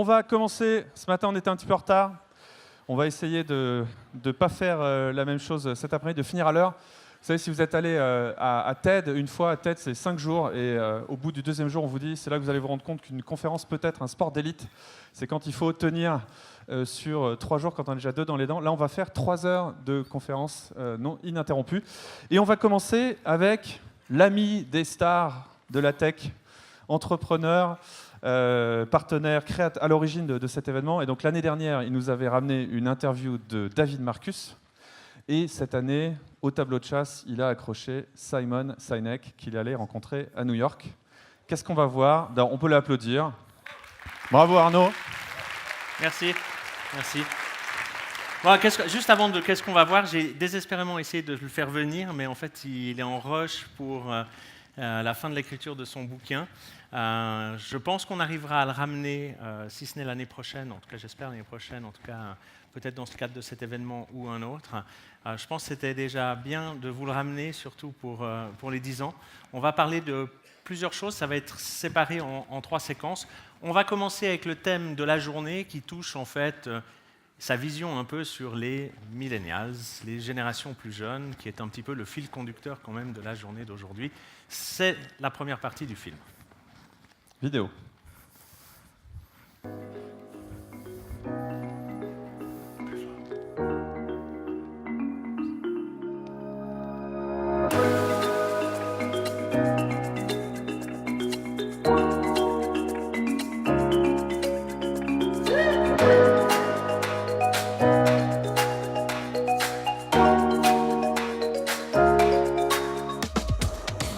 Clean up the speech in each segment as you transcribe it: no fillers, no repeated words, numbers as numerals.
On va commencer. Ce matin, on était un petit peu en retard. On va essayer de ne pas faire la même chose cet après-midi, de finir à l'heure. Vous savez, si vous êtes allé à TED, une fois à TED, c'est 5 jours. Et au bout du deuxième jour, on vous dit, c'est là que vous allez vous rendre compte qu'une conférence peut être un sport d'élite. C'est quand il faut tenir sur 3 jours, quand on est déjà 2 dans les dents. Là, on va faire 3 heures de conférence non ininterrompue. Et on va commencer avec l'ami des stars de la tech, entrepreneur, partenaire, créateur à l'origine de cet événement. Et donc l'année dernière, il nous avait ramené une interview de David Marcus. Et cette année, au tableau de chasse, il a accroché Sinek, qu'il allait rencontrer à New York. Qu'est-ce qu'on va voir? On peut l'applaudir. Bravo Arnaud. Merci. Merci. Bon, juste avant de qu'est-ce qu'on va voir, j'ai désespérément essayé de le faire venir, mais en fait, il est en rush pour la fin de l'écriture de son bouquin. Je pense qu'on arrivera à le ramener, si ce n'est l'année prochaine, en tout cas j'espère l'année prochaine, en tout cas peut-être dans le cadre de cet événement ou un autre. Je pense que c'était déjà bien de vous le ramener, surtout pour les 10 ans. On va parler de plusieurs choses, ça va être séparé en 3 séquences. On va commencer avec le thème de la journée qui touche en fait sa vision un peu sur les millennials, les générations plus jeunes, qui est un petit peu le fil conducteur quand même de la journée d'aujourd'hui. C'est la première partie du film. Vidéo.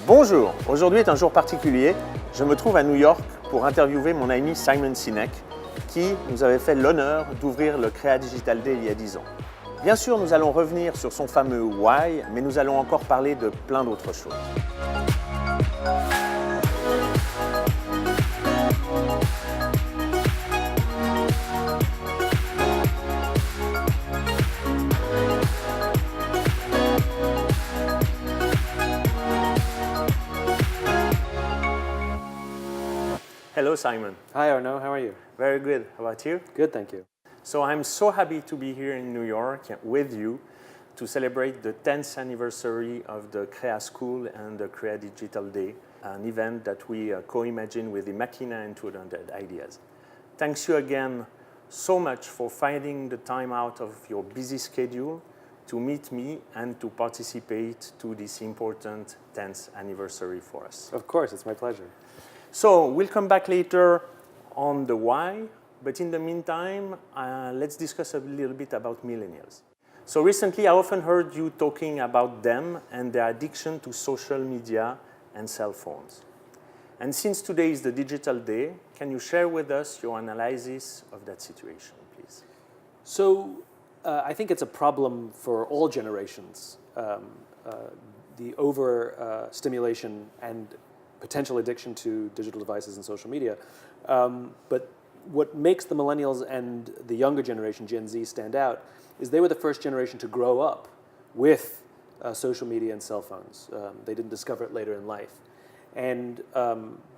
Bonjour, aujourd'hui est un jour particulier. Je me trouve à New York pour interviewer mon ami Simon Sinek qui nous avait fait l'honneur d'ouvrir le Crea Digital Day il y a 10 ans. Bien sûr, nous allons revenir sur son fameux why, mais nous allons encore parler de plein d'autres choses. Hello, Simon. Hi, Arnaud. How are you? Very good. How about you? Good, thank you. So I'm so happy to be here in New York with you to celebrate the 10th anniversary of the Crea School and the Crea Digital Day, an event that we co-imagined with the Machina and 200 Ideas. Thanks you again so much for finding the time out of your busy schedule to meet me and to participate to this important 10th anniversary for us. Of course, it's my pleasure. So we'll come back later on the why, but in the meantime, let's discuss a little bit about millennials. So recently, I often heard you talking about them and their addiction to social media and cell phones. And since today is the Digital Day, can you share with us your analysis of that situation, please? So I think it's a problem for all generations, the over-stimulation and potential addiction to digital devices and social media. But what makes the millennials and the younger generation, Gen Z, stand out is they were the first generation to grow up with social media and cell phones. They didn't discover it later in life. And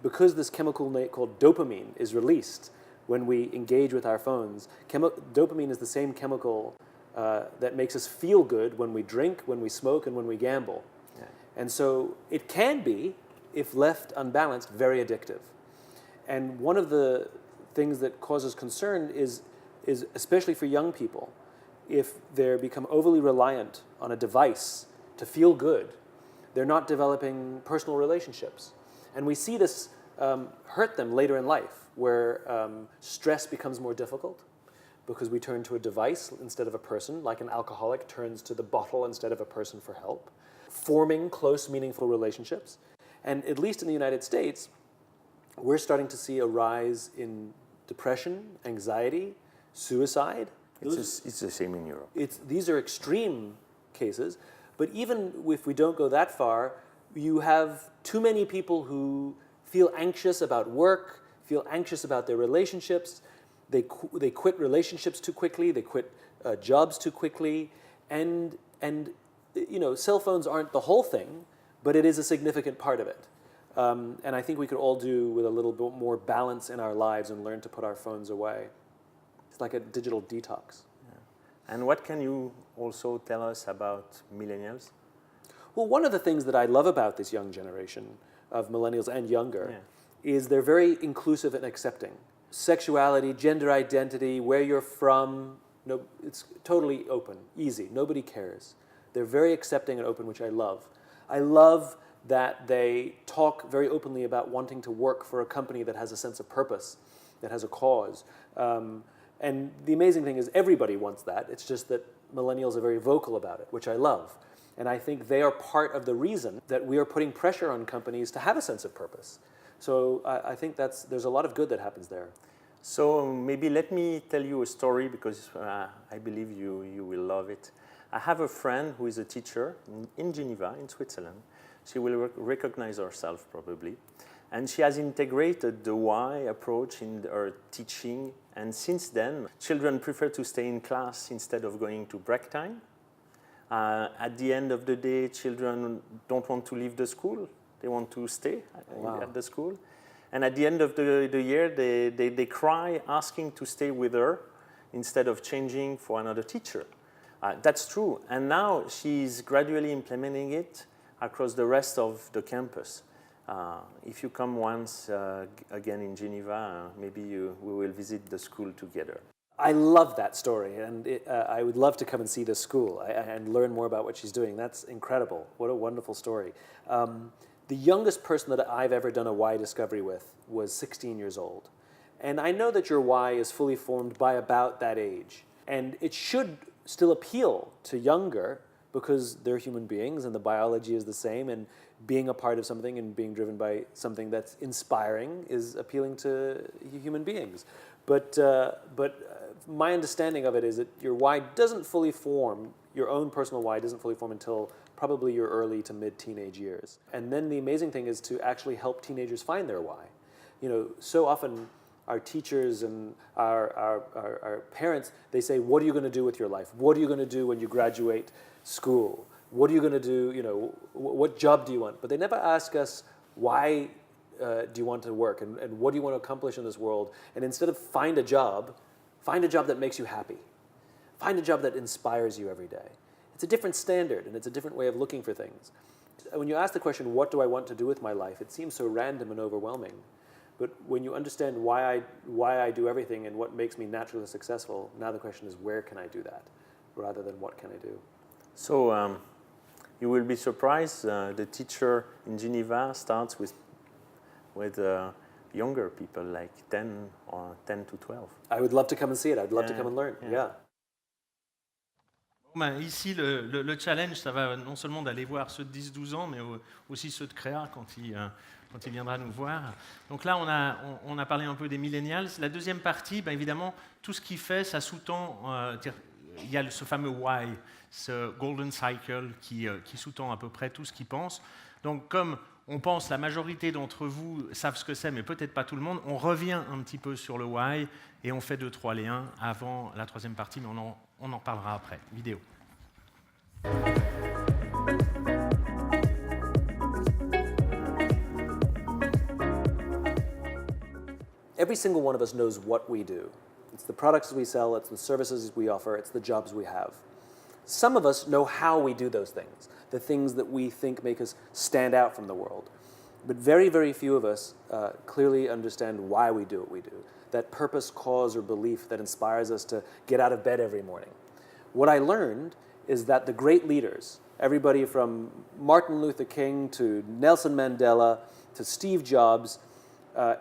because this chemical called dopamine is released when we engage with our phones, dopamine is the same chemical that makes us feel good when we drink, when we smoke, and when we gamble. Yeah. And so it can be, if left unbalanced, very addictive. And one of the things that causes concern is especially for young people, if they become overly reliant on a device to feel good, they're not developing personal relationships. And we see this hurt them later in life, where stress becomes more difficult because we turn to a device instead of a person, like an alcoholic turns to the bottle instead of a person for help, forming close, meaningful relationships. And at least in the United States, we're starting to see a rise in depression, anxiety, suicide. It's the same in Europe. These are extreme cases, but even if we don't go that far, you have too many people who feel anxious about work, feel anxious about their relationships. They quit relationships too quickly. They quit jobs too quickly, and you know, cell phones aren't the whole thing, but it is a significant part of it. And I think we could all do with a little bit more balance in our lives and learn to put our phones away. It's like a digital detox. And what can you also tell us about millennials? Well, one of the things that I love about this young generation of millennials and younger is they're very inclusive and accepting. Sexuality, gender identity, where you're from, no, it's totally open, easy. Nobody cares. They're very accepting and open, which I love. I love that they talk very openly about wanting to work for a company that has a sense of purpose, that has a cause. And the amazing thing is everybody wants that. It's just that millennials are very vocal about it, which I love. And I think they are part of the reason that we are putting pressure on companies to have a sense of purpose. So I think there's a lot of good that happens there. So maybe let me tell you a story because I believe you will love it. I have a friend who is a teacher in Geneva, in Switzerland. She will recognize herself probably. And she has integrated the why approach in her teaching. And since then, children prefer to stay in class instead of going to break time. At the end of the day, children don't want to leave the school. They want to stay at the school. And at the end of the year, they cry asking to stay with her instead of changing for another teacher. That's true. And now she's gradually implementing it across the rest of the campus. If you come once again in Geneva, maybe we will visit the school together. I love that story, and I would love to come and see this school and learn more about what she's doing. That's incredible. What a wonderful story. The youngest person that I've ever done a why discovery with was 16 years old. And I know that your why is fully formed by about that age. And it should still appeal to younger because they're human beings and the biology is the same, and being a part of something and being driven by something that's inspiring is appealing to human beings. But my understanding of it is that your why doesn't fully form, your own personal why doesn't fully form until probably your early to mid-teenage years. And then the amazing thing is to actually help teenagers find their why. You know, so often our teachers and our parents, they say, what are you going to do with your life? What are you going to do when you graduate school? What are you going to do, you know, what job do you want? But they never ask us, why do you want to work and what do you want to accomplish in this world? And instead of find a job that makes you happy. Find a job that inspires you every day. It's a different standard and it's a different way of looking for things. When you ask the question, what do I want to do with my life? It seems so random and overwhelming. But when you understand why I do everything and what makes me naturally successful, now the question is, where can I do that? Rather than what can I do? So you will be surprised, the teacher in Geneva starts with younger people, like 10 to 12. I would love to come and see it. I'd love to come and learn. Yeah. Bon, ben, ici, le challenge, ça va non seulement d'aller voir ceux de 10-12 ans, mais aussi ceux de Crea quand il viendra nous voir. Donc là, on a parlé un peu des millennials. La deuxième partie, ben, évidemment, tout ce qu'il fait, ça sous-tend... il y a ce fameux why, ce golden cycle qui sous-tend à peu près tout ce qu'il pense. Donc comme on pense, la majorité d'entre vous savent ce que c'est, mais peut-être pas tout le monde, on revient un petit peu sur le why et on fait 2-3 liens avant la troisième partie, mais on en parlera après. Vidéo. Every single one of us knows what we do. It's the products we sell, it's the services we offer, it's the jobs we have. Some of us know how we do those things, the things that we think make us stand out from the world. But very, very few of us clearly understand why we do what we do, that purpose, cause, or belief that inspires us to get out of bed every morning. What I learned is that the great leaders, everybody from Martin Luther King to Nelson Mandela to Steve Jobs,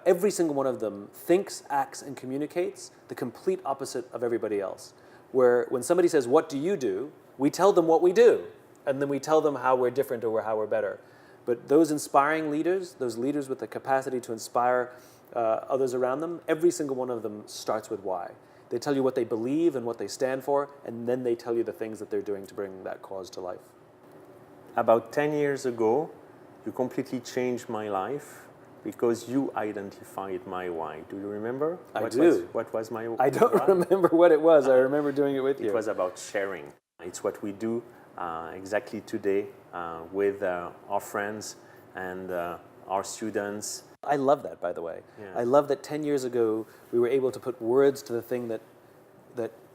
every single one of them thinks, acts, and communicates the complete opposite of everybody else. Where when somebody says, what do you do? We tell them what we do. And then we tell them how we're different or how we're better. But those inspiring leaders, those leaders with the capacity to inspire others around them, every single one of them starts with why. They tell you what they believe and what they stand for, and then they tell you the things that they're doing to bring that cause to life. About 10 years ago, you completely changed my life because you identified my why. Do you remember? What was my why? I don't remember what it was. I remember doing it with you. It was about sharing. It's what we do exactly today with our friends and our students. I love that, by the way. Yeah. I love that 10 years ago we were able to put words to the thing that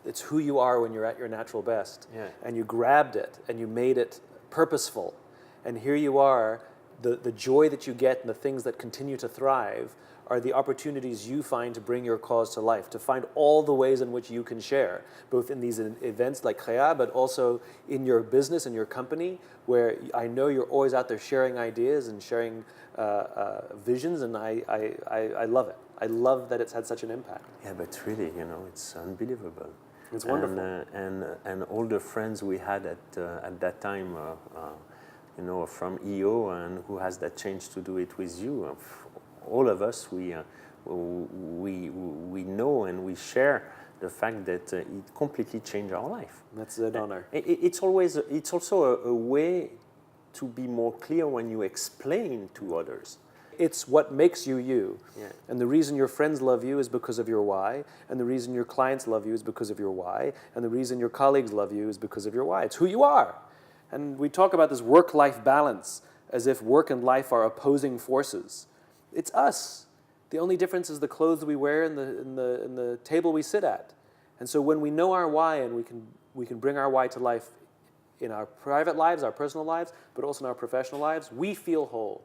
it's who you are when you're at your natural best. Yeah. And you grabbed it and you made it purposeful. And here you are, the joy that you get and the things that continue to thrive are the opportunities you find to bring your cause to life, to find all the ways in which you can share, both in these events like Crea, but also in your business and your company, where I know you're always out there sharing ideas and sharing visions, and I love it. I love that it's had such an impact. Yeah, but really, it's unbelievable. It's wonderful. And all the friends we had at that time, from EO, and who has that chance to do it with you, all of us, we know and we share the fact that it completely changed our life. That's an honor. It's also a way to be more clear when you explain to others. It's what makes you you. Yeah. And the reason your friends love you is because of your why, and the reason your clients love you is because of your why, and the reason your colleagues love you is because of your why. It's who you are. And we talk about this work-life balance as if work and life are opposing forces. It's us. The only difference is the clothes we wear and the table we sit at. And so when we know our why and we can bring our why to life in our private lives, our personal lives, but also in our professional lives, we feel whole.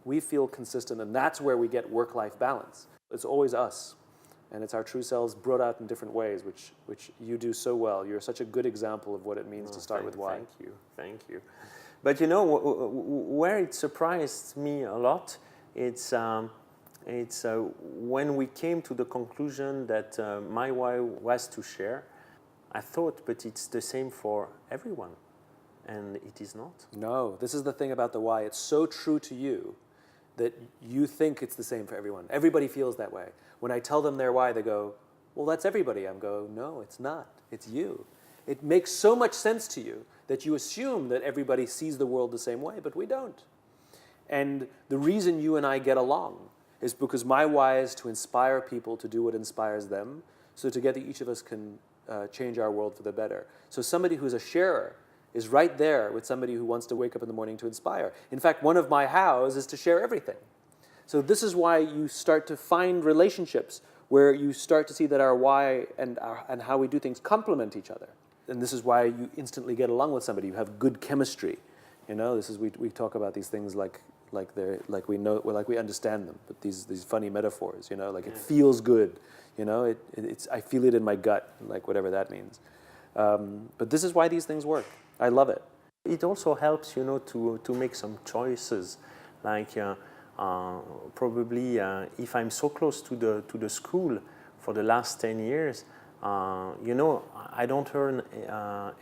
We feel consistent, and that's where we get work-life balance. It's always us, and it's our true selves brought out in different ways, which you do so well. You're such a good example of what it means to start with why. Thank you. But where it surprised me a lot, it's when we came to the conclusion that my why was to share. I thought, but it's the same for everyone, and it is not. No, this is the thing about the why. It's so true to you that you think it's the same for everyone. Everybody feels that way. When I tell them their why, they go, well, that's everybody. I'm go, no, it's not. It's you. It makes so much sense to you that you assume that everybody sees the world the same way, but we don't. And the reason you and I get along is because my why is to inspire people to do what inspires them, so together each of us can change our world for the better. So somebody who's a sharer is right there with somebody who wants to wake up in the morning to inspire. In fact, one of my hows is to share everything. So this is why you start to find relationships where you start to see that our why and how we do things complement each other. And this is why you instantly get along with somebody. You have good chemistry. This is we talk about these things like we understand them, but these funny metaphors. It feels good. I feel it in my gut, like whatever that means. But this is why these things work. I love it. It also helps, to make some choices. Like probably if I'm so close to the school for the last 10 years, I don't earn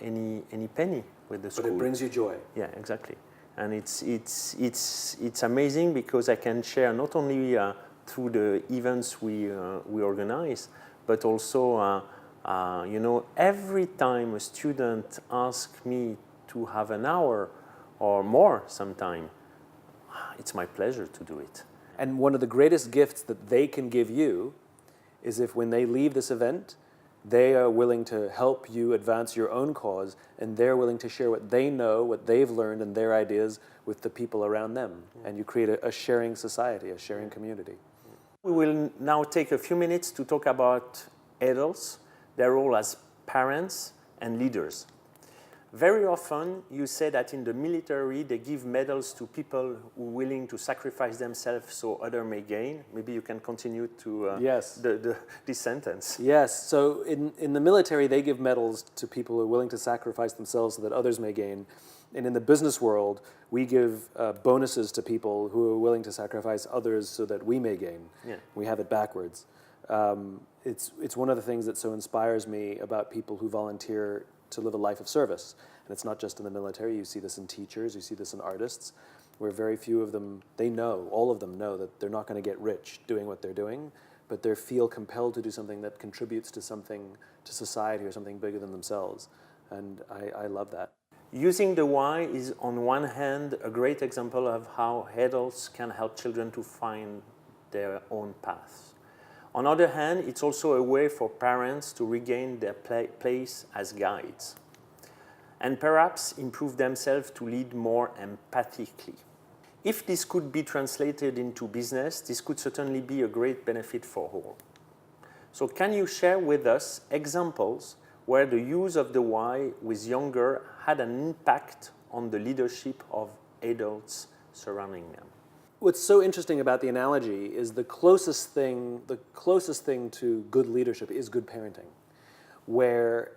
any penny with the school. But it brings you joy. Yeah, exactly. And it's amazing because I can share not only through the events we organize, but also every time a student asks me to have an hour or more sometime, it's my pleasure to do it. And one of the greatest gifts that they can give you is if when they leave this event, they are willing to help you advance your own cause, and they're willing to share what they know, what they've learned, and their ideas with the people around them. And you create a sharing society, a sharing community. We will now take a few minutes to talk about adults, their role as parents and leaders. Very often, you say that in the military, they give medals to people who are willing to sacrifice themselves so others may gain. Maybe you can continue to Yes. this sentence. Yes. So in the military, they give medals to people who are willing to sacrifice themselves so that others may gain. And in the business world, we give bonuses to people who are willing to sacrifice others so that we may gain. Yeah. We have it backwards. It's one of the things that so inspires me about people who volunteer to live a life of service. And it's not just in the military. You see this in teachers, you see this in artists, where very few of them, all of them know that they're not going to get rich doing what they're doing, but they feel compelled to do something that contributes to something, to society or something bigger than themselves. And I love that. Using the why is, on one hand, a great example of how adults can help children to find their own paths. On the other hand, it's also a way for parents to regain their place as guides and perhaps improve themselves to lead more empathically. If this could be translated into business, this could certainly be a great benefit for all. So can you share with us examples where the use of the why with younger had an impact on the leadership of adults surrounding them? What's so interesting about the analogy is the closest thing to good leadership is good parenting, where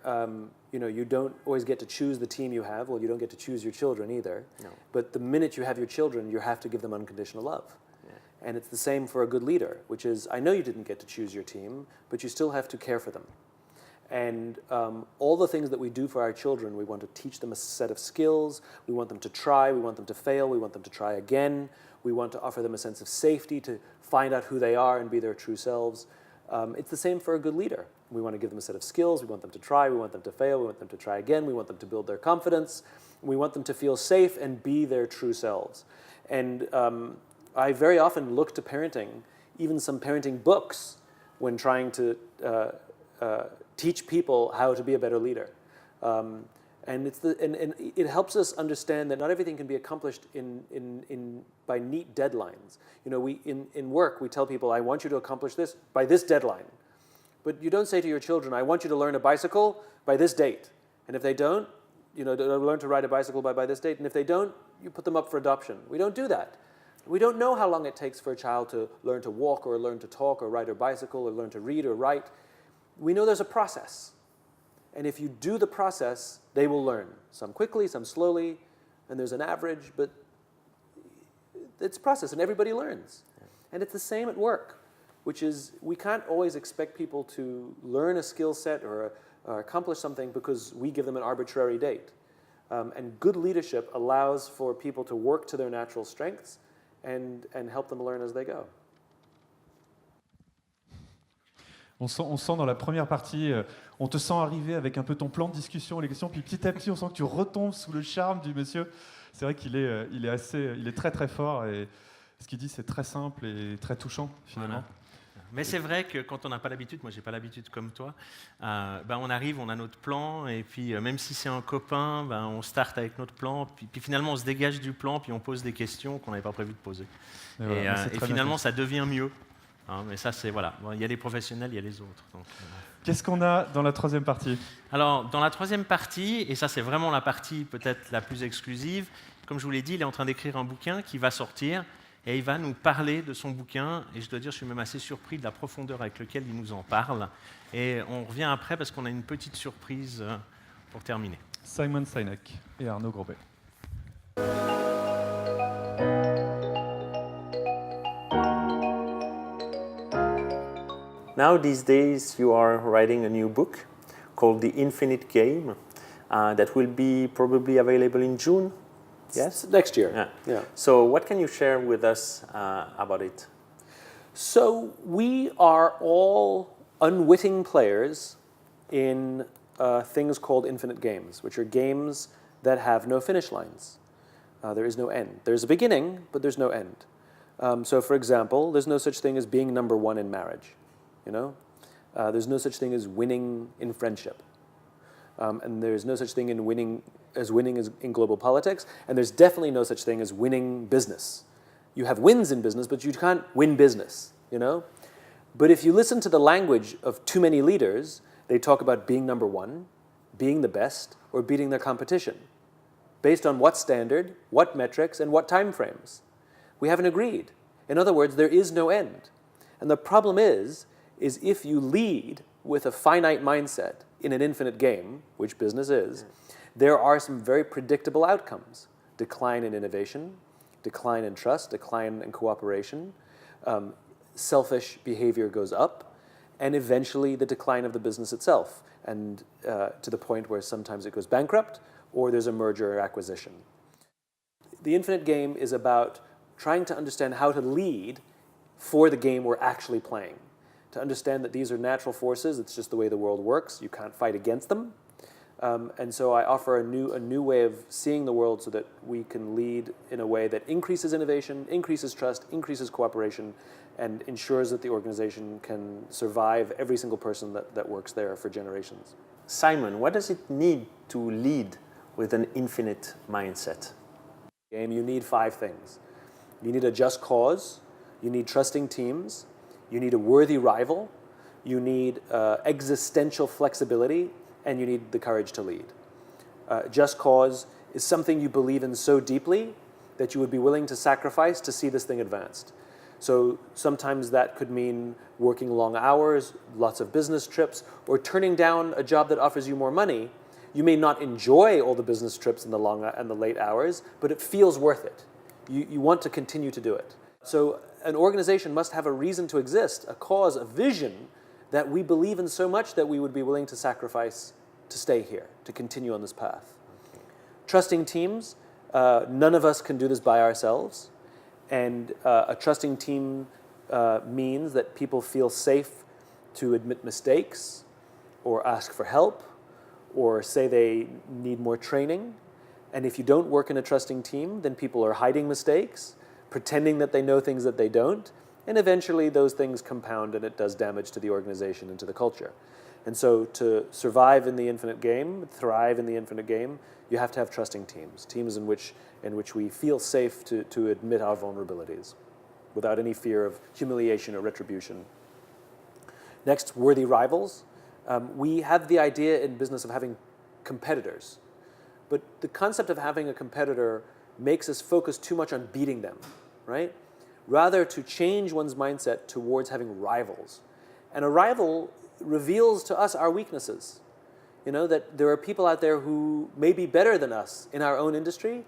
you don't always get to choose the team you have. Well, you don't get to choose your children either. No. But the minute you have your children, you have to give them unconditional love. Yeah. And it's the same for a good leader, which is, I know you didn't get to choose your team, but you still have to care for them. And all the things that we do for our children, we want to teach them a set of skills. We want them to try. We want them to fail. We want them to try again. We want to offer them a sense of safety to find out who they are and be their true selves. It's the same for a good leader. We want to give them a set of skills. We want them to try. We want them to fail. We want them to try again. We want them to build their confidence. We want them to feel safe and be their true selves. And I very often look to parenting, even some parenting books, when trying to teach people how to be a better leader. And it helps us understand that not everything can be accomplished by neat deadlines. In work, we tell people, I want you to accomplish this by this deadline. But you don't say to your children, I want you to learn a bicycle by this date. And if they don't, learn to ride a bicycle by this date. And if they don't, you put them up for adoption. We don't do that. We don't know how long it takes for a child to learn to walk or learn to talk or ride a bicycle or learn to read or write. We know there's a process. And if you do the process, they will learn. Some quickly, some slowly, and there's an average, but it's a process, and everybody learns. And it's the same at work, which is we can't always expect people to learn a skill set or accomplish something because we give them an arbitrary date. And good leadership allows for people to work to their natural strengths and help them learn as they go. On sent dans la première partie, on te sent arriver avec un peu ton plan de discussion, les questions, puis petit à petit, on sent que tu retombes sous le charme du monsieur. C'est vrai qu'il est très très fort et ce qu'il dit, c'est très simple et très touchant finalement. Voilà. Mais c'est vrai que quand on n'a pas l'habitude, moi j'ai pas l'habitude comme toi, on arrive, on a notre plan et puis même si c'est un copain, on start avec notre plan, puis finalement on se dégage du plan, puis on pose des questions qu'on n'avait pas prévu de poser. Et finalement ça devient mieux. Mais ça, c'est voilà. Bon, il y a les professionnels, il y a les autres. Donc, Qu'est-ce qu'on a dans la troisième partie? Alors, dans la troisième partie, et ça, c'est vraiment la partie peut-être la plus exclusive, comme je vous l'ai dit, il est en train d'écrire un bouquin qui va sortir et il va nous parler de son bouquin. Et je dois dire, je suis même assez surpris de la profondeur avec laquelle il nous en parle. Et on revient après parce qu'on a une petite surprise pour terminer. Sinek et Arnaud Grobet. Now, these days, you are writing a new book called The Infinite Game that will be probably available in June. Yes? Next year. Yeah. So what can you share with us about it? So we are all unwitting players in things called infinite games, which are games that have no finish lines. There is no end. There's a beginning, but there's no end. So for example, there's no such thing as being number one in marriage. There's no such thing as winning in friendship. And there's no such thing in winning in global politics. And there's definitely no such thing as winning business. You have wins in business, but you can't win business, But if you listen to the language of too many leaders, they talk about being number one, being the best, or beating their competition. Based on what standard, what metrics, and what time frames? We haven't agreed. In other words, there is no end. And the problem is if you lead with a finite mindset in an infinite game, which business is, there are some very predictable outcomes. Decline in innovation, decline in trust, decline in cooperation, selfish behavior goes up, and eventually the decline of the business itself, and to the point where sometimes it goes bankrupt or there's a merger or acquisition. The infinite game is about trying to understand how to lead for the game we're actually playing. To understand that these are natural forces, it's just the way the world works, you can't fight against them. And so I offer a new way of seeing the world so that we can lead in a way that increases innovation, increases trust, increases cooperation, and ensures that the organization can survive every single person that works there for generations. Simon, what does it need to lead with an infinite mindset? You need 5 things. You need a just cause. You need trusting teams. You need a worthy rival. You need existential flexibility. And you need the courage to lead. Just cause is something you believe in so deeply that you would be willing to sacrifice to see this thing advanced. So sometimes that could mean working long hours, lots of business trips, or turning down a job that offers you more money. You may not enjoy all the business trips and the long and the late hours, but it feels worth it. You want to continue to do it. So an organization must have a reason to exist, a cause, a vision that we believe in so much that we would be willing to sacrifice to stay here, to continue on this path. Okay. Trusting teams, none of us can do this by ourselves. And a trusting team means that people feel safe to admit mistakes or ask for help or say they need more training. And if you don't work in a trusting team, then people are hiding mistakes, pretending that they know things that they don't, and eventually those things compound and it does damage to the organization and to the culture. And so to survive in the infinite game, thrive in the infinite game, you have to have trusting teams, teams in which we feel safe to admit our vulnerabilities without any fear of humiliation or retribution. Next, worthy rivals. We have the idea in business of having competitors. But the concept of having a competitor makes us focus too much on beating them, right? Rather to change one's mindset towards having rivals. And a rival reveals to us our weaknesses. You know, that there are people out there who may be better than us in our own industry,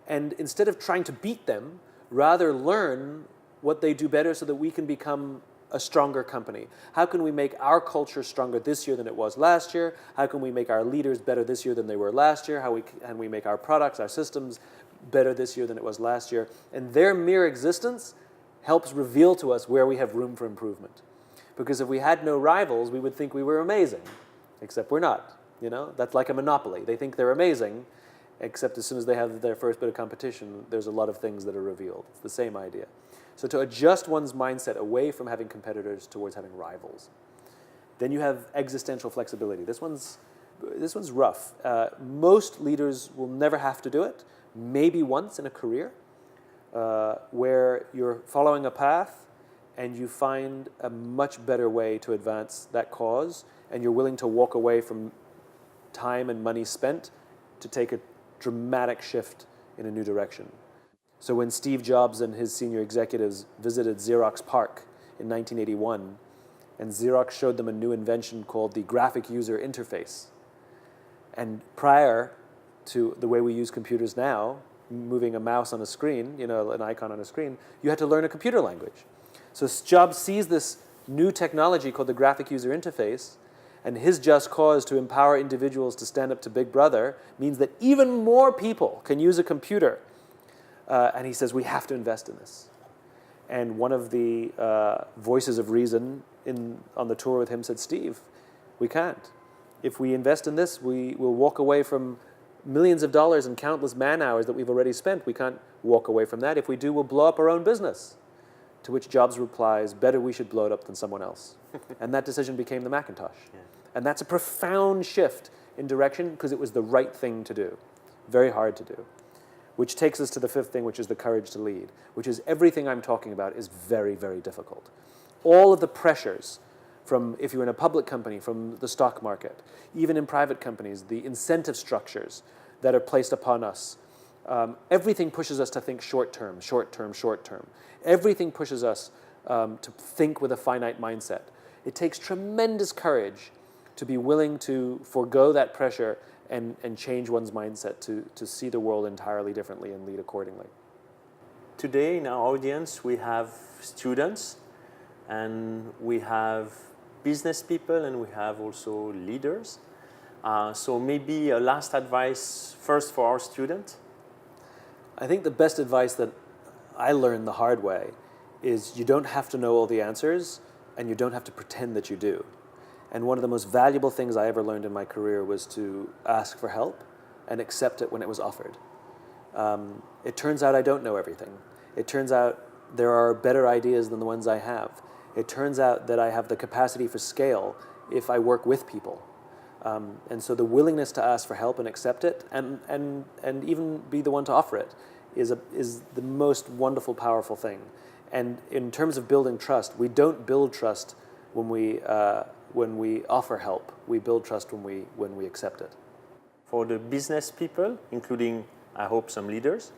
and instead of trying to beat them, rather learn what they do better so that we can become a stronger company. How can we make our culture stronger this year than it was last year? How can we make our leaders better this year than they were last year? How can we make our products, our systems better this year than it was last year? And their mere existence helps reveal to us where we have room for improvement. Because if we had no rivals, we would think we were amazing, except we're not. You know, that's like a monopoly. They think they're amazing, except as soon as they have their first bit of competition, there's a lot of things that are revealed. It's the same idea. So to adjust one's mindset away from having competitors towards having rivals. Then you have existential flexibility. This one's rough. Most leaders will never have to do it, maybe once in a career, where you're following a path and you find a much better way to advance that cause, and you're willing to walk away from time and money spent to take a dramatic shift in a new direction. So when Steve Jobs and his senior executives visited Xerox PARC in 1981, and Xerox showed them a new invention called the graphic user interface. And prior to the way we use computers now, moving a mouse on a screen, you know, an icon on a screen, you had to learn a computer language. So Jobs sees this new technology called the graphic user interface, and his just cause to empower individuals to stand up to Big Brother means that even more people can use a computer. And he says, we have to invest in this. And one of the voices of reason on the tour with him said, Steve, we can't. If we invest in this, we will walk away from millions of dollars and countless man hours that we've already spent. We can't walk away from that. If we do, we'll blow up our own business. To which Jobs replies, better we should blow it up than someone else. And that decision became the Macintosh. Yeah. And that's a profound shift in direction because it was the right thing to do. Very hard to do. Which takes us to the fifth thing, which is the courage to lead, which is everything I'm talking about is very, very difficult. All of the pressures from, if you're in a public company, from the stock market, even in private companies, the incentive structures that are placed upon us, everything pushes us to think short term, short term, short term. Everything pushes us to think with a finite mindset. It takes tremendous courage to be willing to forego that pressure and change one's mindset to see the world entirely differently and lead accordingly. Today in our audience we have students and we have business people and we have also leaders. So maybe a last advice first for our students. I think the best advice that I learned the hard way is you don't have to know all the answers and you don't have to pretend that you do. And one of the most valuable things I ever learned in my career was to ask for help and accept it when it was offered. It turns out I don't know everything. It turns out there are better ideas than the ones I have. It turns out that I have the capacity for scale if I work with people. And so the willingness to ask for help and accept it and even be the one to offer it is the most wonderful, powerful thing. And in terms of building trust, we don't build trust when we offer help. We build trust when we accept it. For the business people, including, I hope, some leaders,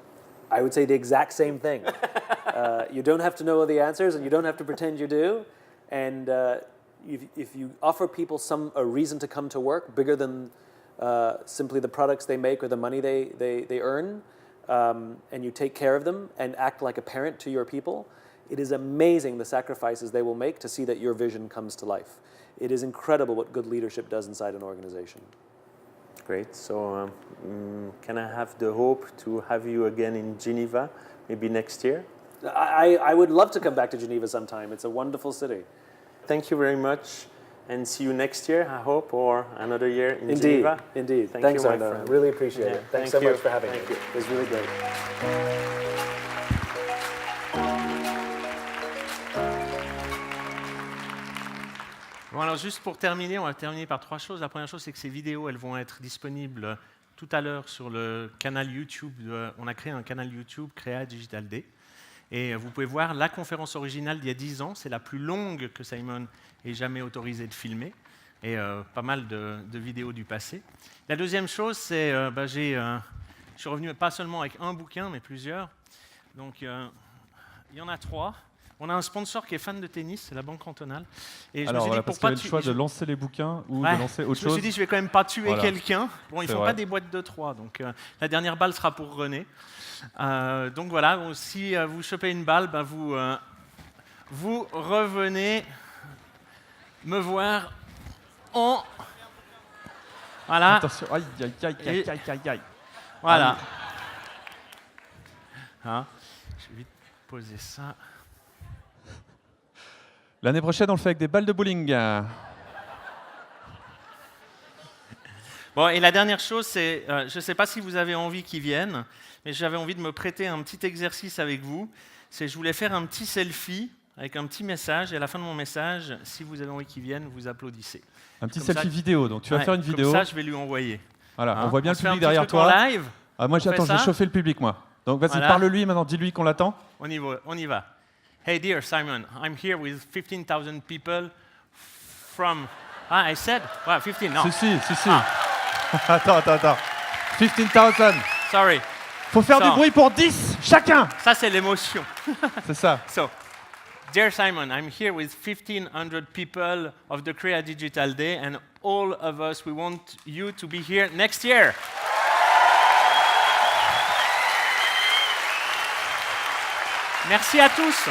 I would say the exact same thing. You don't have to know all the answers, and you don't have to pretend you do. And if you offer people a reason to come to work bigger than simply the products they make or the money they earn, and you take care of them and act like a parent to your people, it is amazing the sacrifices they will make to see that your vision comes to life. It is incredible what good leadership does inside an organization. great. So can I have the hope to have you again in Geneva, maybe next year? I would love to come back to Geneva sometime. It's a wonderful city. Thank you very much, and see you next year, I hope, or another year in Indeed, Geneva. indeed. Thank Thanks, you, my Arnaud. friend. Really appreciate Yeah, it. Thanks thank so you. much for having Thank me. you. It was really great. Bon, alors juste pour terminer, on va terminer par 3 choses. La première chose, c'est que ces vidéos, elles vont être disponibles tout à l'heure sur le canal YouTube. On a créé un canal YouTube, Crea Digital Day. Et vous pouvez voir la conférence originale d'il y a 10 ans. C'est la plus longue que Simon ait jamais autorisé de filmer. Et pas mal de vidéos du passé. La deuxième chose, c'est que je suis revenu pas seulement avec un bouquin, mais plusieurs. Donc, il y en a 3. On a un sponsor qui est fan de tennis, c'est la Banque cantonale. Et Alors je me suis voilà, dit, parce pour qu'il y pas avait le choix de lancer les bouquins ou Ouais, de lancer autre je me chose. suis dit, je vais quand même pas tuer Voilà. quelqu'un. Bon, ils C'est font vrai. pas des boîtes de 3, donc la dernière balle sera pour René. Donc voilà, donc, si vous chopez une balle, vous revenez me voir en... Voilà, Attention, aïe, aïe, aïe, aïe, aïe, aïe, aïe. voilà. Hein, je vais vite poser ça. L'année prochaine, on le fait avec des balles de bowling. Bon, et la dernière chose, c'est, je ne sais pas si vous avez envie qu'ils viennent, mais j'avais envie de me prêter un petit exercice avec vous. C'est, je voulais faire un petit selfie avec un petit message, et à la fin de mon message, si vous avez envie qu'ils viennent, vous applaudissez. Un petit Comme selfie ça- vidéo. Donc tu vas Ouais, faire une vidéo. Comme ça, je vais lui envoyer. Voilà, Hein, on voit bien le se fait un public petit derrière truc en toi. live. Ah, moi, On fait j'attends, je vais ça. chauffer le public, moi. Donc vas-y, Voilà. parle-lui maintenant, dis-lui qu'on l'attend. On y va. Hey, dear Simon, I'm here with 15,000 people from... Ah, I said? Well, 15, no. Si. Attends. 15,000. Sorry. Faut faire Ça. du bruit pour 10 chacun. Ça, c'est l'émotion. C'est ça. So, dear Simon, I'm here with 1,500 people of the Crea Digital Day, and all of us, we want you to be here next year. Merci à tous.